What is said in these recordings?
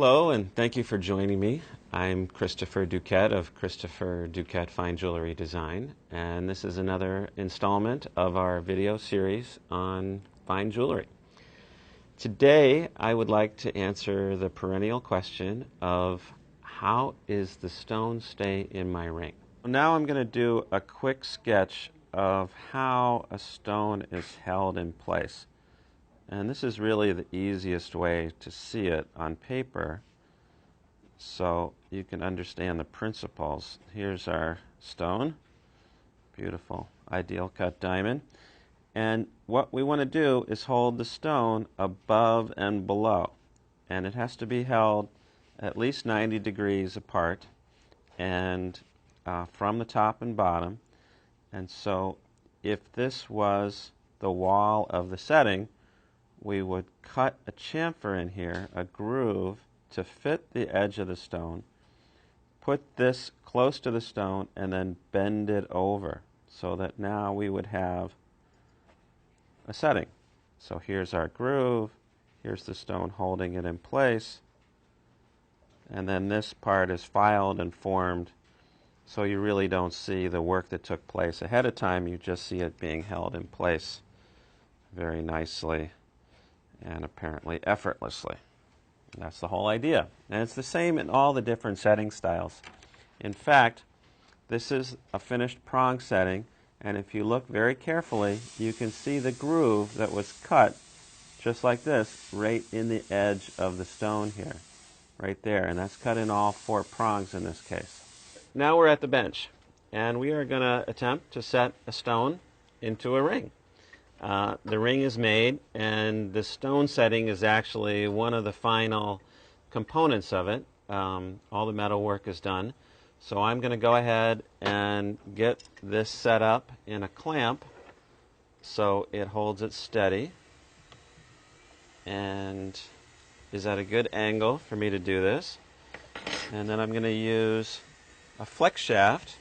Hello, and thank you for joining me. I'm Christopher Duquette of Christopher Duquette Fine Jewelry Design, and this is another installment of our video series on fine jewelry. Today, I would like to answer the perennial question of how is the stone stay in my ring? Now I'm going to do a quick sketch of how a stone is held in place. And this is really the easiest way to see it on paper so you can understand the principles. Here's our stone, beautiful ideal cut diamond. And what we want to do is hold the stone above and below. And it has to be held at least 90 degrees apart and from the top and bottom. And so if this was the wall of the setting, we would cut a chamfer in here, a groove, to fit the edge of the stone, put this close to the stone, and then bend it over so that now we would have a setting. So here's our groove, here's the stone holding it in place, and then this part is filed and formed so you really don't see the work that took place ahead of time, you just see it being held in place very nicely and apparently effortlessly. And that's the whole idea. And it's the same in all the different setting styles. In fact, this is a finished prong setting, and if you look very carefully, you can see the groove that was cut just like this right in the edge of the stone here, right there. And that's cut in all 4 prongs in this case. Now we're at the bench, and we are going to attempt to set a stone into a ring. The ring is made, and the stone setting is actually one of the final components of it. All the metal work is done. So I'm going to go ahead and get this set up in a clamp so it holds it steady and is at a good angle for me to do this. And then I'm going to use a flex shaft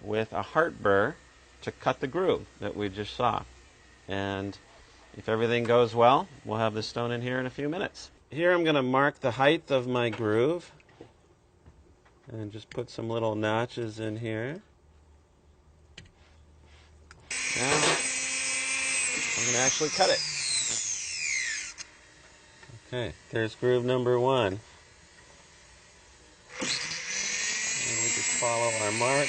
with a heart burr to cut the groove that we just saw. And if everything goes well, we'll have the stone in here in a few minutes. Here I'm going to mark the height of my groove and just put some little notches in here. Now I'm going to actually cut it. Okay, there's groove number 1. And we just follow our mark.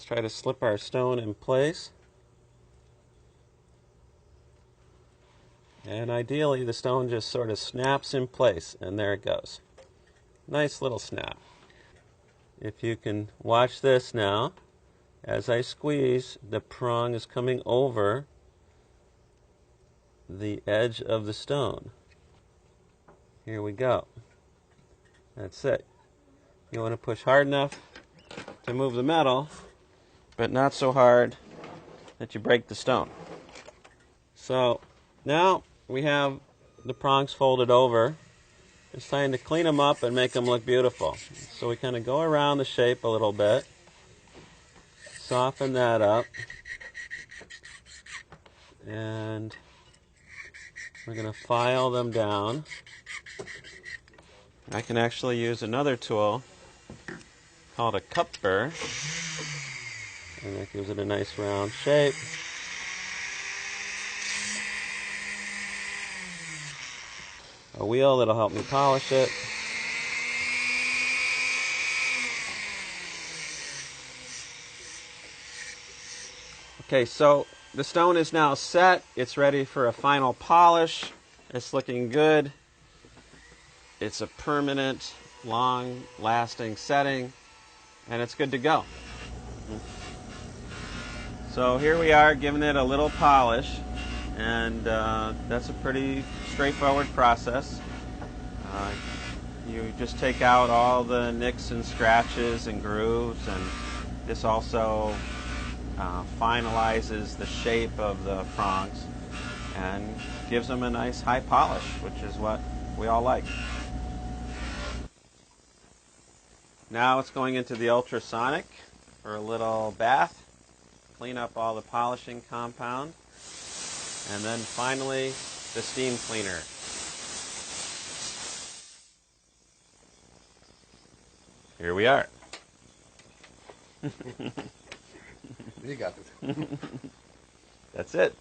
Try to slip our stone in place. And ideally the stone just sort of snaps in place, and there it goes. Nice little snap. If you can watch this now, as I squeeze, the prong is coming over the edge of the stone. Here we go. That's it. You want to push hard enough to move the metal, but not so hard that you break the stone. So now we have the prongs folded over. It's time to clean them up and make them look beautiful. So we kind of go around the shape a little bit, soften that up, and we're going to file them down. I can actually use another tool called a cup burr, and that gives it a nice round shape. A wheel that'll help me polish it. Okay, so the stone is now set. It's ready for a final polish. It's looking good. It's a permanent, long-lasting setting, and it's good to go. So here we are giving it a little polish, and that's a pretty straightforward process. You just take out all the nicks and scratches and grooves, and this also finalizes the shape of the prongs and gives them a nice high polish, which is what we all like. Now it's going into the ultrasonic for a little bath, clean up all the polishing compound, And then finally, the steam cleaner. Here we are. You got this. That's it.